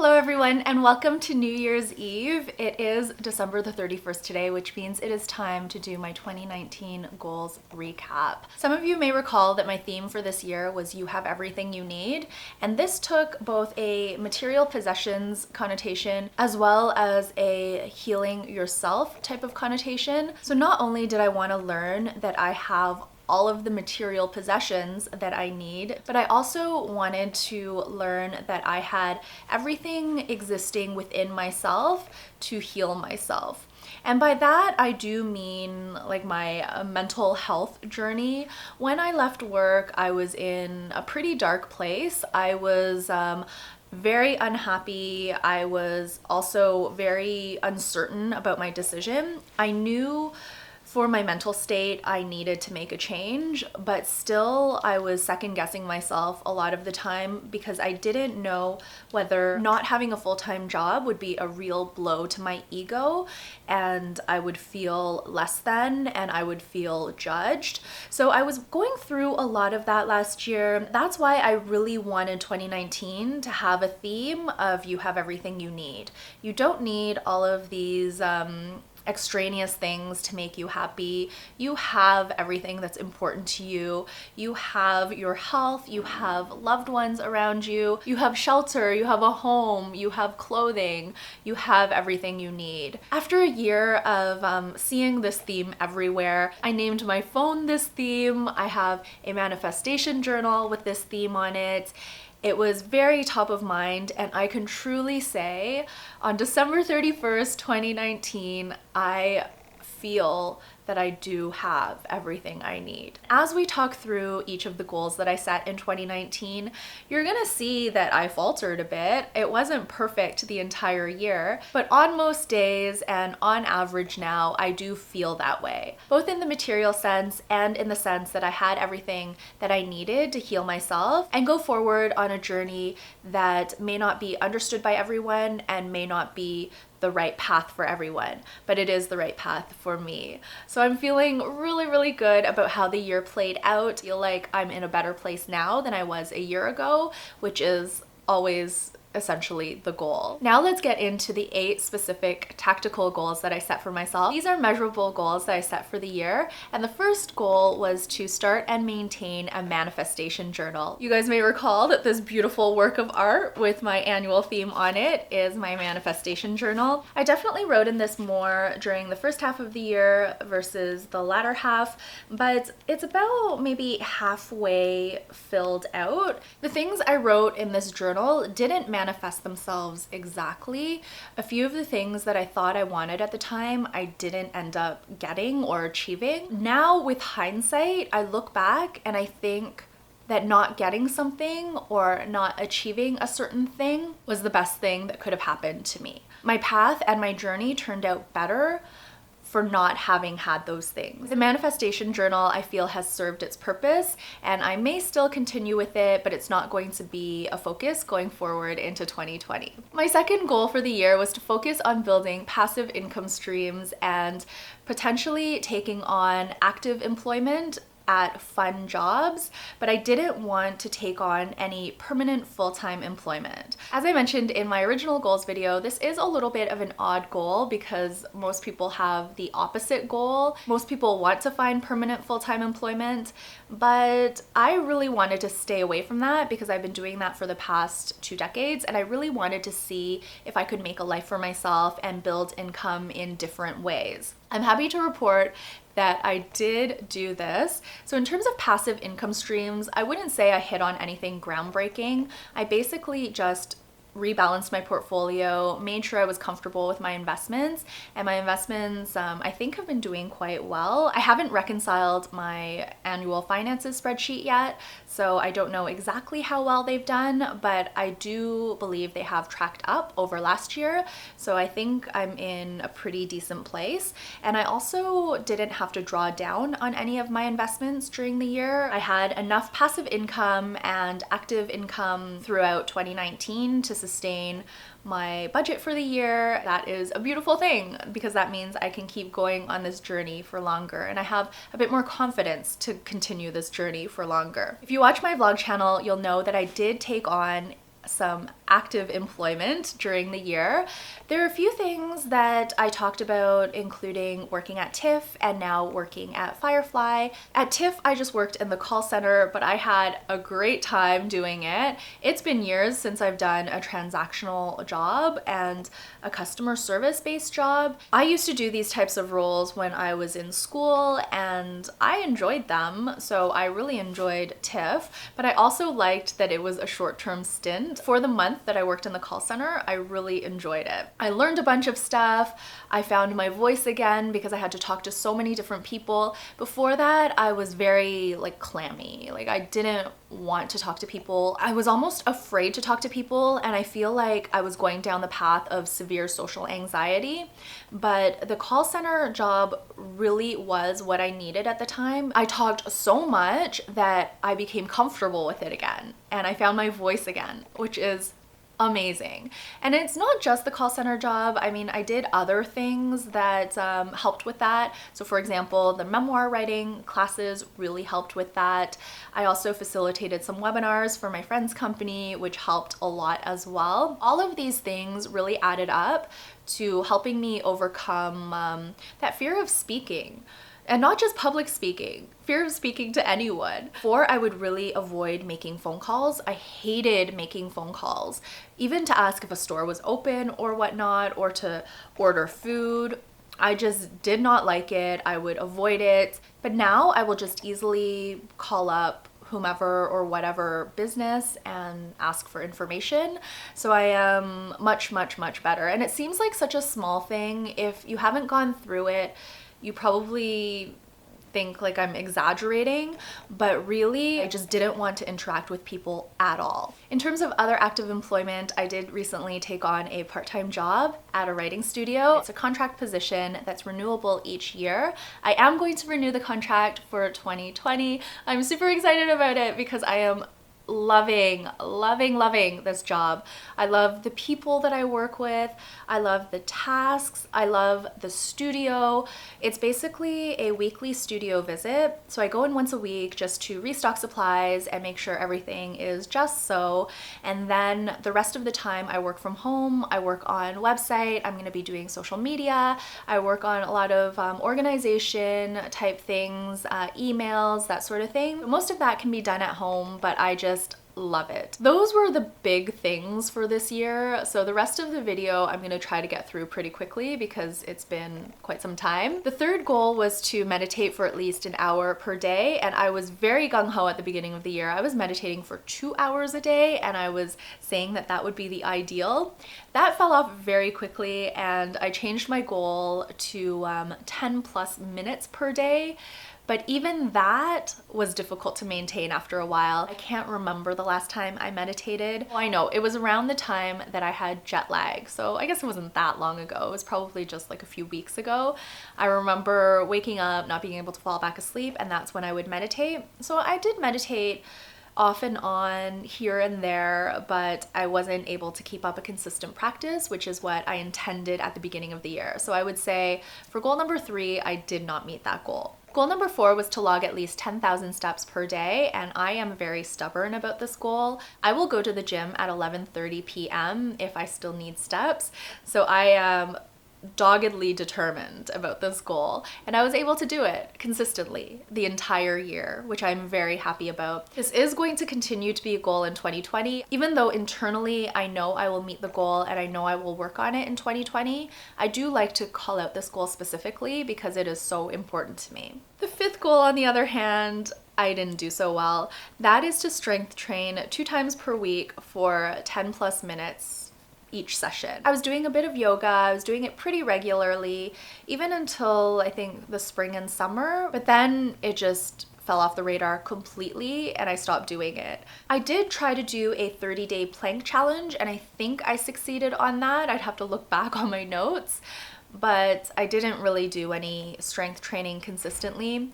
Hello everyone and welcome to New Year's Eve. It is December the 31st today, which means it is time to do my 2019 goals recap. Some of you may recall that my theme for this year was you have everything you need, and this took both a material possessions connotation as well as a healing yourself type of connotation. So not only did I want to learn that I have all of the material possessions that I need, but I also wanted to learn that I had everything existing within myself to heal myself. And by that, I do mean like my mental health journey. When I left work, I was in a pretty dark place. I was very unhappy. I was also very uncertain about my decision. I knew for my mental state, I needed to make a change, but still I was second guessing myself a lot of the time because I didn't know whether not having a full-time job would be a real blow to my ego and I would feel less than and I would feel judged. So I was going through a lot of that last year. That's why I really wanted 2019 to have a theme of you have everything you need. You don't need all of these extraneous things to make you happy. You have everything that's important to you. You have your health, you have loved ones around you, you have shelter, you have a home, you have clothing, you have everything you need. After a year of seeing this theme everywhere, I named my phone this theme. I have a manifestation journal with this theme on it. It was very top of mind, and I can truly say on December 31st, 2019, I feel that I do have everything I need. As we talk through each of the goals that I set in 2019, you're gonna see that I faltered a bit. It wasn't perfect the entire year, but on most days and on average now, I do feel that way, both in the material sense and in the sense that I had everything that I needed to heal myself and go forward on a journey that may not be understood by everyone and may not be the right path for everyone, but it is the right path for me. So I'm feeling really, really good about how the year played out. I feel like I'm in a better place now than I was a year ago, which is always essentially the goal. Now let's get into the 8 specific tactical goals that I set for myself. These are measurable goals that I set for the year, and the first goal was to start and maintain a manifestation journal. You guys may recall that this beautiful work of art with my annual theme on it is my manifestation journal. I definitely wrote in this more during the first half of the year versus the latter half, but it's about maybe halfway filled out. The things I wrote in this journal didn't manifest themselves exactly. A few of the things that I thought I wanted at the time, I didn't end up getting or achieving. Now with hindsight, I look back and I think that not getting something or not achieving a certain thing was the best thing that could have happened to me. My path and my journey turned out better for not having had those things. The manifestation journal, I feel, has served its purpose, and I may still continue with it, but it's not going to be a focus going forward into 2020. My second goal for the year was to focus on building passive income streams and potentially taking on active employment at fun jobs, but I didn't want to take on any permanent full-time employment. As I mentioned in my original goals video, this is a little bit of an odd goal because most people have the opposite goal. Most people want to find permanent full-time employment, but I really wanted to stay away from that because I've been doing that for the past 2 decades, and I really wanted to see if I could make a life for myself and build income in different ways. I'm happy to report that I did do this. So in terms of passive income streams, I wouldn't say I hit on anything groundbreaking. I basically just rebalanced my portfolio, made sure I was comfortable with my investments, and my investments I think have been doing quite well. I haven't reconciled my annual finances spreadsheet yet, so I don't know exactly how well they've done, but I do believe they have tracked up over last year, so I think I'm in a pretty decent place. And I also didn't have to draw down on any of my investments during the year. I had enough passive income and active income throughout 2019 to sustain my budget for the year. That is a beautiful thing because that means I can keep going on this journey for longer, and I have a bit more confidence to continue this journey for longer. If you watch my vlog channel, you'll know that I did take on some active employment during the year. There are a few things that I talked about, including working at TIFF and now working at Firefly. At TIFF, I just worked in the call center, but I had a great time doing it. It's been years since I've done a transactional job and a customer service-based job. I used to do these types of roles when I was in school and I enjoyed them, so I really enjoyed TIFF, but I also liked that it was a short-term stint. For the month that I worked in the call center, I really enjoyed it. I learned a bunch of stuff. I found my voice again because I had to talk to so many different people. Before that, I was very clammy. I didn't want to talk to people. I was almost afraid to talk to people, and I feel like I was going down the path of severe social anxiety. But the call center job really was what I needed at the time. I talked so much that I became comfortable with it again, and I found my voice again, which is amazing. And it's not just the call center job. I mean, I did other things that helped with that. So for example, the memoir writing classes really helped with that. I also facilitated some webinars for my friend's company, which helped a lot as well. All of these things really added up to helping me overcome that fear of speaking. And not just public speaking, fear of speaking to anyone. Before, I would really avoid making phone calls. I hated making phone calls, even to ask if a store was open or whatnot, or to order food. I just did not like it. I would avoid it. But now I will just easily call up whomever or whatever business and ask for information. So I am much, much, much better. And it seems like such a small thing. If you haven't gone through it, you probably think I'm exaggerating, but really I just didn't want to interact with people at all. In terms of other active employment, I did recently take on a part-time job at a writing studio. It's a contract position that's renewable each year. I am going to renew the contract for 2020. I'm super excited about it because I am loving this job. I love the people that I work with. I love the tasks. I love the studio. It's basically a weekly studio visit. So I go in once a week just to restock supplies and make sure everything is just so. And then the rest of the time I work from home. I work on website. I'm going to be doing social media. I work on a lot of organization type things, emails, that sort of thing. Most of that can be done at home, but I just love it. Those were the big things for this year. So the rest of the video I'm going to try to get through pretty quickly because it's been quite some time. The third goal was to meditate for at least an hour per day, and I was very gung-ho at the beginning of the year. I was meditating for 2 hours a day, and I was saying that that would be the ideal. That fell off very quickly, and I changed my goal to 10 plus minutes per day. But even that was difficult to maintain after a while. I can't remember the last time I meditated. Well, I know it was around the time that I had jet lag. So I guess it wasn't that long ago. It was probably just a few weeks ago. I remember waking up, not being able to fall back asleep, and that's when I would meditate. So I did meditate off and on here and there, but I wasn't able to keep up a consistent practice, which is what I intended at the beginning of the year. So I would say for goal number 3, I did not meet that goal. Goal number 4 was to log at least 10,000 steps per day, and I am very stubborn about this goal. I will go to the gym at 11:30 p.m. if I still need steps. So I am doggedly determined about this goal, and I was able to do it consistently the entire year, which I'm very happy about. This is going to continue to be a goal in 2020, even though internally I know I will meet the goal and I know I will work on it in 2020. I do like to call out this goal specifically because it is so important to me. The 5th goal, on the other hand, I didn't do so well. That is to strength train 2 times per week for 10 plus minutes each session. I was doing a bit of yoga. I was doing it pretty regularly, even until I think the spring and summer, but then it just fell off the radar completely and I stopped doing it. I did try to do a 30-day plank challenge, and I think I succeeded on that. I'd have to look back on my notes, but I didn't really do any strength training consistently.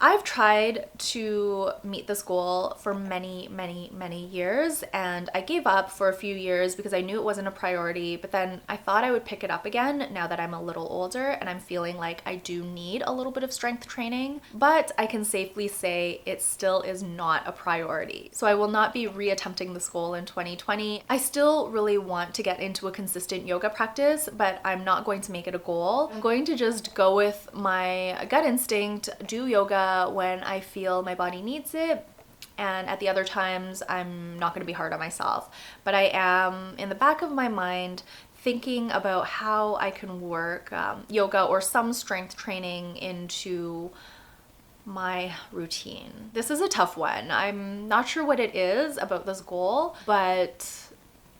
I've tried to meet this goal for many, many, many years, and I gave up for a few years because I knew it wasn't a priority, but then I thought I would pick it up again now that I'm a little older and I'm feeling like I do need a little bit of strength training, but I can safely say it still is not a priority. So I will not be reattempting this goal in 2020. I still really want to get into a consistent yoga practice, but I'm not going to make it a goal. I'm going to just go with my gut instinct, do yoga when I feel my body needs it, and at the other times I'm not going to be hard on myself. But I am in the back of my mind thinking about how I can work yoga or some strength training into my routine. This is a tough one. I'm not sure what it is about this goal, but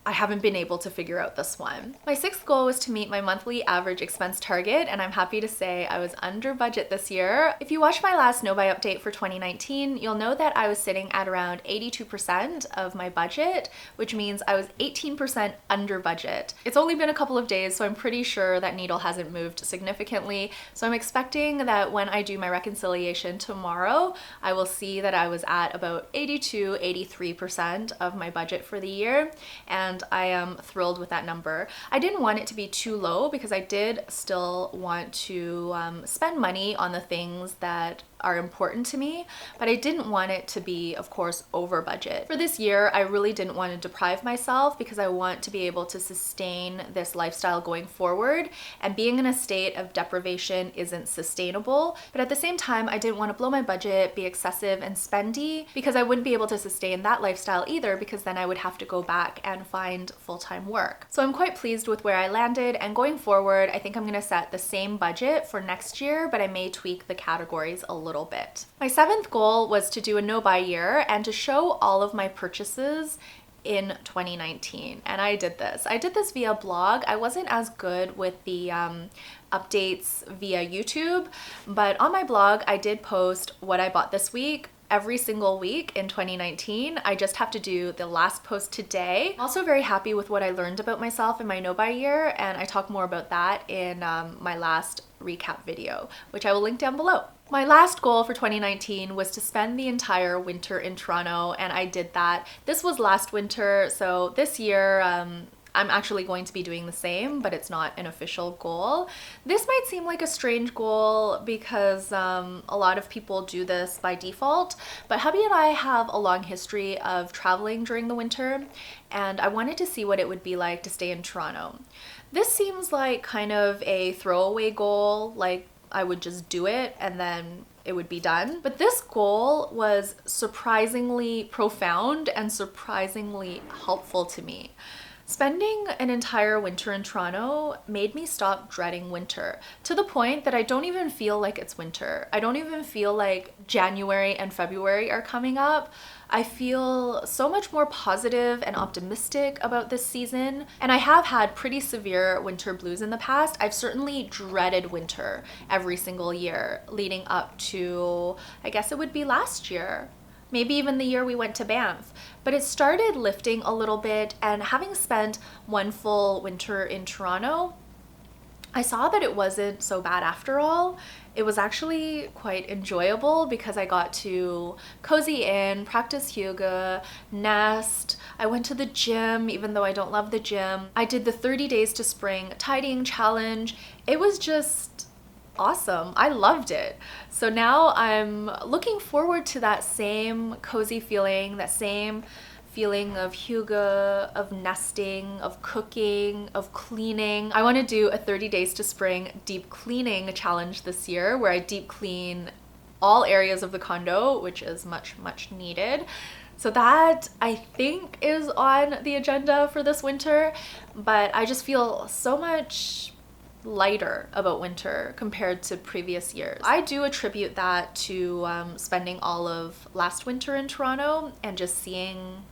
I haven't been able to figure out this one. My sixth goal was to meet my monthly average expense target, and I'm happy to say I was under budget this year. If you watched my last no buy update for 2019, you'll know that I was sitting at around 82% of my budget, which means I was 18% under budget. It's only been a couple of days, so I'm pretty sure that needle hasn't moved significantly. So I'm expecting that when I do my reconciliation tomorrow, I will see that I was at about 82, 83% of my budget for the year, and I am thrilled with that number. I didn't want it to be too low because I did still want to spend money on the things that are important to me, but I didn't want it to be, of course, over budget. For this year, I really didn't want to deprive myself because I want to be able to sustain this lifestyle going forward, and being in a state of deprivation isn't sustainable. But at the same time, I didn't want to blow my budget, be excessive and spendy, because I wouldn't be able to sustain that lifestyle either, because then I would have to go back and find full-time work. So I'm quite pleased with where I landed, and going forward, I think I'm going to set the same budget for next year, but I may tweak the categories a little bit. My seventh goal was to do a no-buy year and to show all of my purchases in 2019, and I did this. I did this via blog. I wasn't as good with the updates via YouTube, but on my blog I did post what I bought this week every single week in 2019. I just have to do the last post today. I'm also very happy with what I learned about myself in my no-buy year, and I talk more about that in my last recap video, which I will link down below. My last goal for 2019 was to spend the entire winter in Toronto, and I did that. This was last winter, so this year I'm actually going to be doing the same, but it's not an official goal. This might seem like a strange goal because a lot of people do this by default, but hubby and I have a long history of traveling during the winter, and I wanted to see what it would be like to stay in Toronto. This seems like kind of a throwaway goal, like I would just do it and then it would be done. But this goal was surprisingly profound and surprisingly helpful to me. Spending an entire winter in Toronto made me stop dreading winter, to the point that I don't even feel like it's winter. I don't even feel like January and February are coming up. I feel so much more positive and optimistic about this season, and I have had pretty severe winter blues in the past. I've certainly dreaded winter every single year leading up to, I guess it would be last year. Maybe even the year we went to Banff. But it started lifting a little bit, and having spent one full winter in Toronto, I saw that it wasn't so bad after all. It was actually quite enjoyable because I got to cozy in, practice yoga, nest. I went to the gym, even though I don't love the gym. I did the 30 Days to Spring tidying challenge. It was just awesome. I loved it. So now I'm looking forward to that same cozy feeling, that same feeling of hygge, of nesting, of cooking, of cleaning. I want to do a 30 Days to Spring deep cleaning challenge this year where I deep clean all areas of the condo, which is much, much needed. So that, I think, is on the agenda for this winter, but I just feel so much lighter about winter compared to previous years. I do attribute that to spending all of last winter in Toronto and just seeing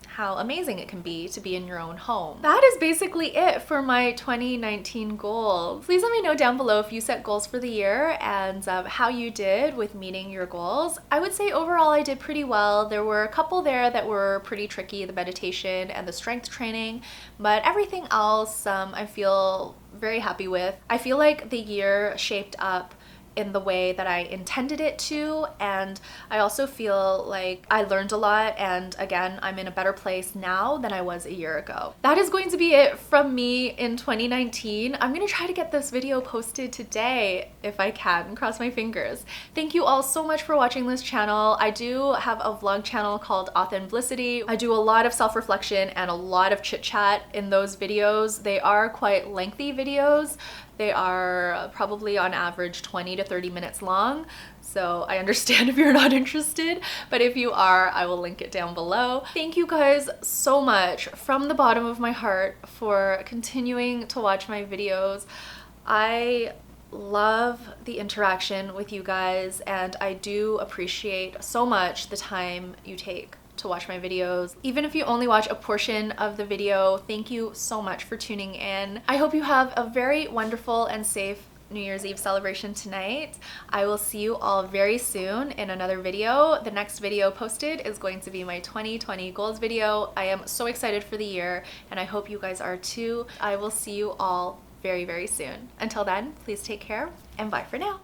how amazing it can be to be in your own home. That is basically it for my 2019 goals. Please let me know down below if you set goals for the year and how you did with meeting your goals. I would say overall I did pretty well. There were a couple there that were pretty tricky, the meditation and the strength training, but everything else I feel very happy with. I feel like the year shaped up in the way that I intended it to, and I also feel like I learned a lot, and again, I'm in a better place now than I was a year ago. That is going to be it from me in 2019. I'm gonna try to get this video posted today if I can, cross my fingers. Thank you all so much for watching this channel. I do have a vlog channel called Authenticity. I do a lot of self-reflection and a lot of chit chat in those videos. They are quite lengthy videos. They are probably on average 20 to 30 minutes long. So I understand if you're not interested, but if you are, I will link it down below. Thank you guys so much from the bottom of my heart for continuing to watch my videos. I love the interaction with you guys, and I do appreciate so much the time you take to watch my videos. Even if you only watch a portion of the video, thank you so much for tuning in. I hope you have a very wonderful and safe New Year's Eve celebration tonight. I will see you all very soon in another video. The next video posted is going to be my 2020 goals video. I am so excited for the year, and I hope you guys are too. I will see you all very, very soon. Until then, please take care and bye for now.